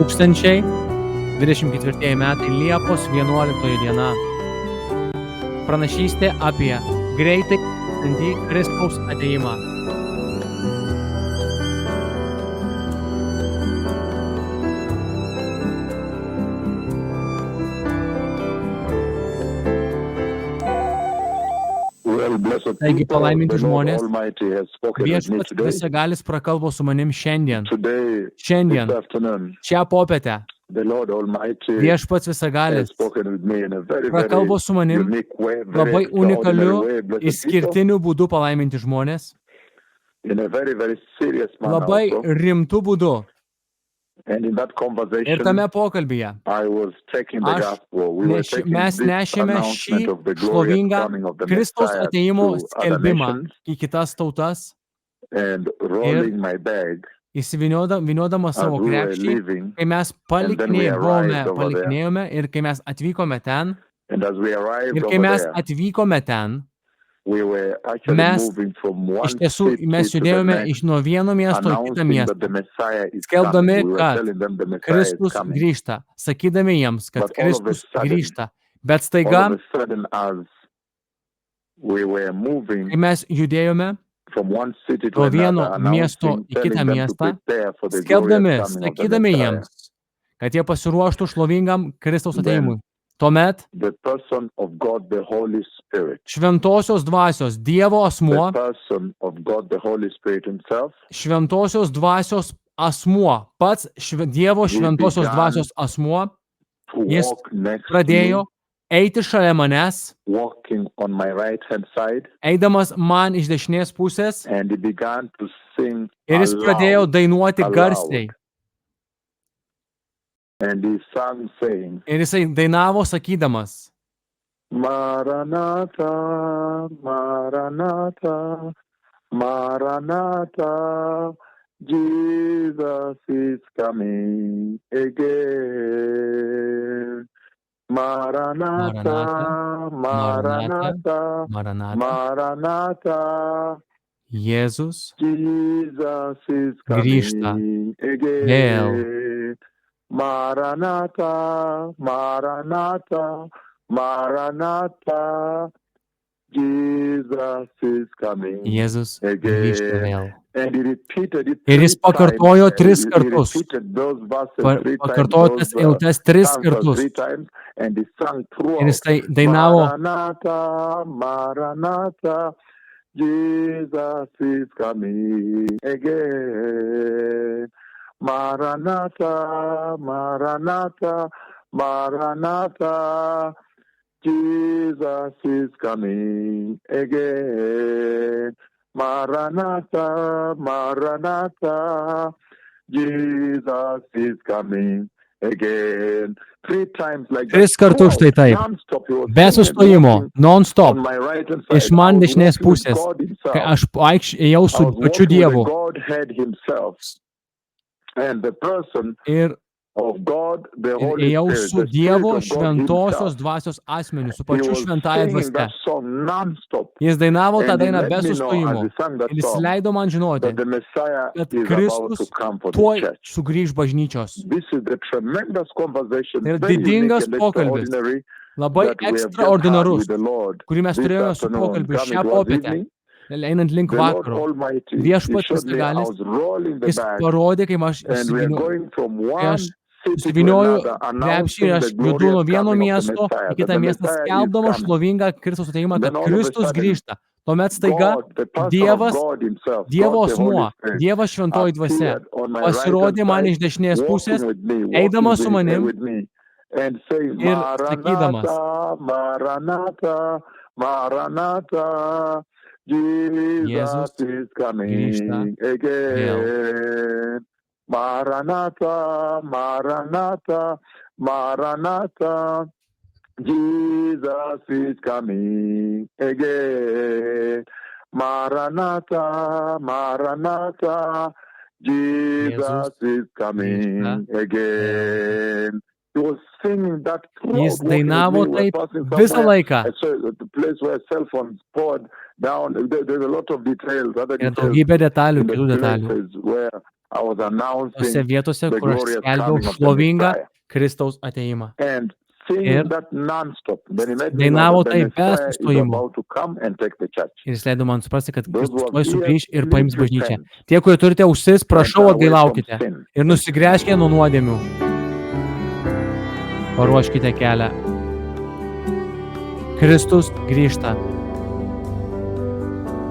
2024 metai Liepos 11 diena. Pranašystė apie greitai ateinantį Kristaus atėjimą. Taigi palaiminti žmonės, Viešpats Visagalis prakalbo su manim šiandien, šią popietę. Viešpats Visagalis prakalbo su manim labai unikaliu, išskirtiniu būdu palaiminti žmonės, labai rimtu būdu. Ir tame pokalbyje mes nešėme šį šlovingą Kristaus atėjimo skelbimą į kitas tautas ir įsivyniodama savo krepšį, kai mes palikinėjome ir kai mes atvykome ten, mes iš tiesų judėjome nuo vieno miesto į kitą miestą, skelbdami, kad Kristus grįžta, sakydami jiems, kad Kristus grįžta. Bet staiga, kai mes judėjome nuo vieno miesto į kitą miestą, skelbdami, sakydami jiems, kad jie pasiruoštų šlovingam Kristaus atėjimui. Tuomet šventosios dvasios Dievo asmuo, šventosios dvasios asmuo, pats Dievo šventosios dvasios asmuo, jis pradėjo eiti šalia manęs, eidamas man iš dešinės pusės, ir jis pradėjo dainuoti garsiai. Ir jisai dainavo sakydamas: Maranatha, Maranatha, Maranatha, Jesus is coming again. Maranatha, Maranatha, Maranatha, Jėzus grįžta vėl. Maranatha, Maranatha, Maranatha, Jesus is coming. Jėzus grįžta vėl. Ir jis pakartojo 3 kartus. Pakartojo tas eilutes 3 kartus. Ir jis dainavo: Maranatha, Maranatha, Jesus is coming again. Maranatha, Maranatha, Maranatha, Jesus is coming again. Maranatha, Maranatha, Jesus is coming again. 3 kartus štai taip, be sustojimo, non-stop, iš man dešinės pusės, kai aš ėjau su pačiu Dievu. Ir ėjau su Dievo šventosios dvasios asmeniu, su pačiu šventąja dvasia. Jis dainavo tą dainą be sustojimo. Ir jis leido man žinoti, kad Kristus tuoj sugrįž bažnyčios. Tai yra didingas pokalbis, labai ekstraordinarus, kurį mes turėjome su pokalbiu šią popietę. Einant link vakaro, Viešpats Visagalis, jis parodė, kai aš įsivinioju krepšį ir aš judu nuo vieno miesto į kitą miestą, skelbdama šlovingą Kristaus atėjimą, kad Kristus grįžta. Tuomet staiga Dievo asmuo, Dievas šventoji dvasia pasirodė man iš dešinės pusės, eidamas su manim ir sakydamas: Jėzus grįžta vėl. Maranatha, Maranatha, Maranatha, Jesus is coming again. Maranatha, Maranatha, Jesus is coming again. Jis dainavo taip visą laiką. Ir daugybė detalių, kitų detalių. tose vietose, kur aš skelbiau šlovingą Kristaus ateimą. Ir dainavo tai be sustojimo. Ir jis leido man suprasti, kad Kristus tuoj sugrįš ir paims bažnyčią. Tie, kurie turite ausis, prašau atgailaukite ir nusigręžkite nuo nuodėmių. Paruoškite kelią. Kristus grįžta.